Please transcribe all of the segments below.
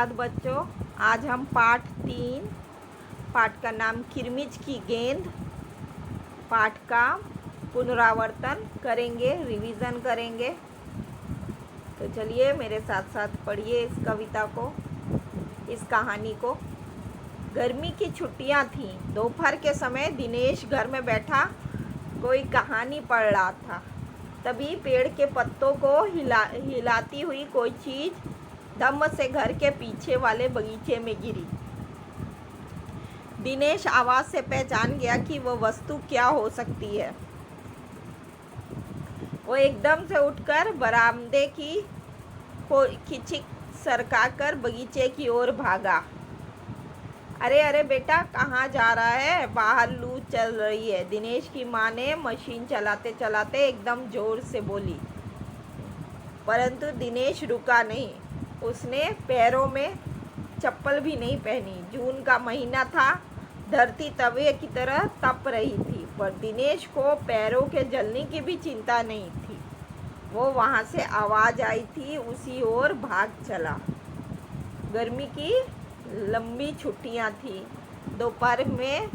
सुप्रभात बच्चों। आज हम पाठ 3 पाठ का नाम किरमिज की गेंद पाठ का पुनरावर्तन करेंगे, रिवीजन करेंगे। तो चलिए मेरे साथ साथ पढ़िए इस कविता को, इस कहानी को। गर्मी की छुट्टियां थीं। दोपहर के समय दिनेश घर में बैठा कोई कहानी पढ़ रहा था। तभी पेड़ के पत्तों को हिलाती हुई कोई चीज़ धम्म से घर के पीछे वाले बगीचे में गिरी। दिनेश आवाज़ से पहचान गया कि वह वस्तु क्या हो सकती है। वो एकदम से उठकर बरामदे की खिड़की सरकाकर बगीचे की ओर भागा। अरे अरे बेटा, कहाँ जा रहा है? बाहर लू चल रही है, दिनेश की माँ ने मशीन चलाते चलाते एकदम जोर से बोली। परंतु दिनेश रुका नहीं। उसने पैरों में चप्पल भी नहीं पहनी। जून का महीना था, धरती तवे की तरह तप रही थी, पर दिनेश को पैरों के जलने की भी चिंता नहीं थी। वो वहाँ से आवाज़ आई थी, उसी ओर भाग चला। गर्मी की लंबी छुट्टियाँ थी। दोपहर में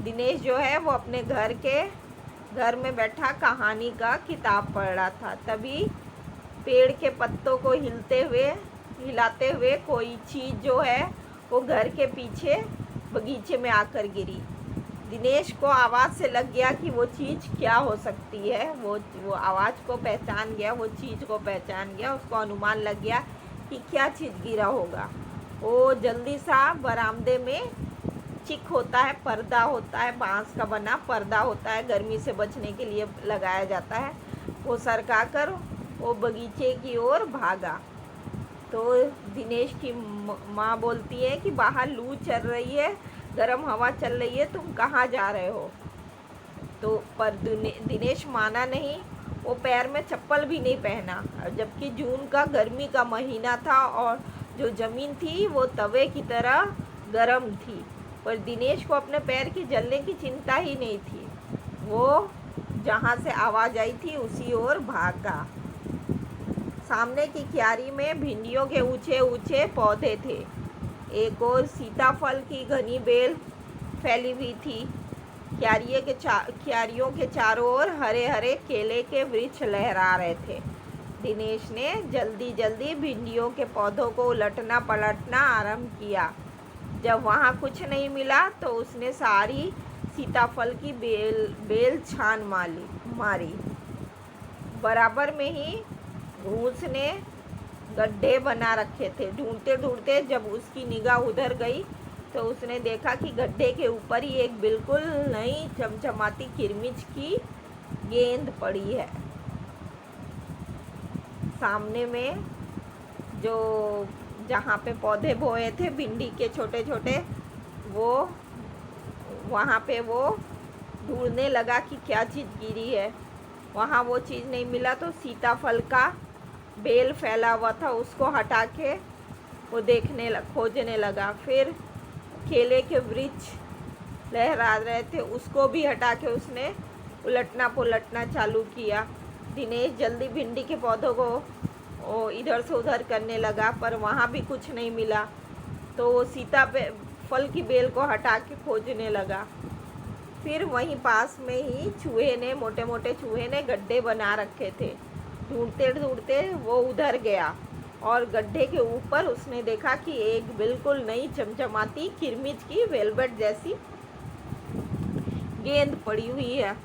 दिनेश जो है वो अपने घर में बैठा कहानी का किताब पढ़ रहा था। तभी पेड़ के पत्तों को हिलाते हुए कोई चीज़ जो है वो घर के पीछे बगीचे में आकर गिरी। दिनेश को आवाज़ से लग गया कि वो चीज़ क्या हो सकती है। वो आवाज़ को पहचान गया, वो चीज़ को पहचान गया। उसको अनुमान लग गया कि क्या चीज़ गिरा होगा। वो जल्दी सा बरामदे में चिक होता है, पर्दा होता है, बांस का बना पर्दा होता है, गर्मी से बचने के लिए लगाया जाता है। वो सरकाकर वो बगीचे की ओर भागा। तो दिनेश की माँ बोलती है कि बाहर लू चल रही है, गर्म हवा चल रही है, तुम कहाँ जा रहे हो? तो पर दिनेश माना नहीं। वो पैर में चप्पल भी नहीं पहना, जबकि जून का गर्मी का महीना था और जो ज़मीन थी वो तवे की तरह गर्म थी। पर दिनेश को अपने पैर की जलने की चिंता ही नहीं थी। वो जहाँ से आवाज़ आई थी उसी ओर भागा। सामने की क्यारी में भिंडियों के ऊंचे ऊंचे पौधे थे। एक और सीताफल की घनी बेल फैली हुई थी। क्यारियों के चारों ओर हरे हरे केले के वृक्ष लहरा रहे थे। दिनेश ने जल्दी जल्दी भिंडियों के पौधों को उलटना पलटना आरंभ किया। जब वहाँ कुछ नहीं मिला तो उसने सारी सीताफल की बेल छान मारी। बराबर में ही घूस ने गड्ढे बना रखे थे। ढूंढते ढूंढते जब उसकी निगाह उधर गई तो उसने देखा कि गड्ढे के ऊपर ही एक बिल्कुल नई चमचमाती किरमिज की गेंद पड़ी है। सामने में जो जहाँ पे पौधे बोए थे भिंडी के छोटे छोटे, वो वहाँ पे वो ढूंढने लगा कि क्या चीज़ गिरी है। वहाँ वो चीज़ नहीं मिला तो सीताफल का बेल फैला हुआ था, उसको हटा के वो खोजने लगा। फिर केले के वृक्ष लहरा रहे थे, उसको भी हटा के उसने उलटना पुलटना चालू किया। दिनेश जल्दी भिंडी के पौधों को इधर से उधर करने लगा, पर वहाँ भी कुछ नहीं मिला। तो वो फल की बेल को हटा के खोजने लगा। फिर वहीं पास में ही मोटे मोटे चूहे ने गड्ढे बना रखे थे। ढूंढते ढूंढते वो उधर गया और गड्ढे के ऊपर उसने देखा कि एक बिल्कुल नई चमचमाती किरमिज की वेलवेट जैसी गेंद पड़ी हुई है।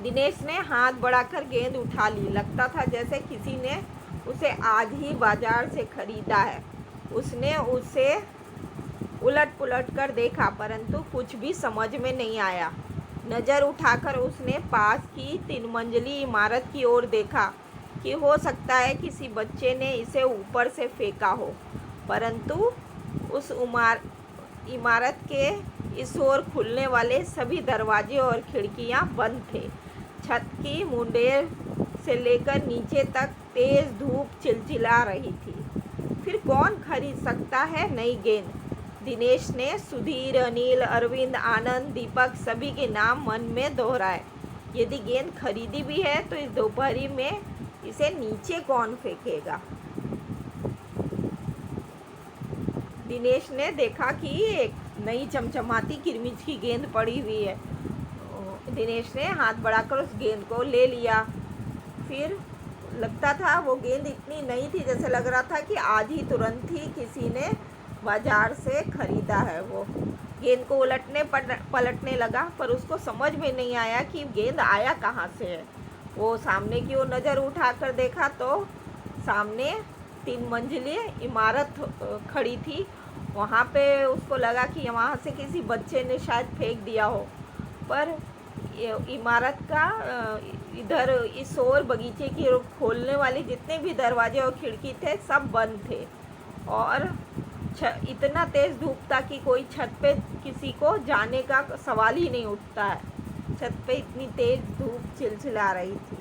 दिनेश ने हाथ बढ़ाकर गेंद उठा ली। लगता था जैसे किसी ने उसे आज ही बाजार से खरीदा है। उसने उसे उलट पुलट कर देखा, परंतु कुछ भी समझ में नहीं आया। नज़र उठाकर उसने पास की 3 मंजिली इमारत की ओर देखा कि हो सकता है किसी बच्चे ने इसे ऊपर से फेंका हो, परंतु उस इमारत के इस ओर खुलने वाले सभी दरवाजे और खिड़कियां बंद थे। छत की मुंडेर से लेकर नीचे तक तेज़ धूप चिलचिला रही थी। फिर कौन खरीद सकता है नई गेंद? दिनेश ने सुधीर, अनिल, अरविंद, आनंद, दीपक सभी के नाम मन में दोहराए। यदि गेंद खरीदी भी है तो इस दोपहरी में इसे नीचे कौन फेंकेगा? दिनेश ने देखा कि एक नई चमचमाती किरमिच की गेंद पड़ी हुई है। दिनेश ने हाथ बढ़ाकर उस गेंद को ले लिया। फिर लगता था वो गेंद इतनी नई थी, जैसे लग रहा था कि आज ही तुरंत ही किसी ने बाजार से खरीदा है। वो गेंद को उलटने पलटने लगा, पर उसको समझ में नहीं आया कि गेंद आया कहाँ से है। वो सामने की ओर नज़र उठाकर देखा तो सामने 3 मंजिली इमारत खड़ी थी। वहाँ पे उसको लगा कि वहाँ से किसी बच्चे ने शायद फेंक दिया हो, पर इमारत का इधर इस ओर बगीचे की ओर खोलने वाले जितने भी दरवाजे और खिड़की थे सब बंद थे, और इतना तेज़ धूप था कि कोई छत पे किसी को जाने का सवाल ही नहीं उठता है। छत पे इतनी तेज़ धूप चिलचिला रही थी।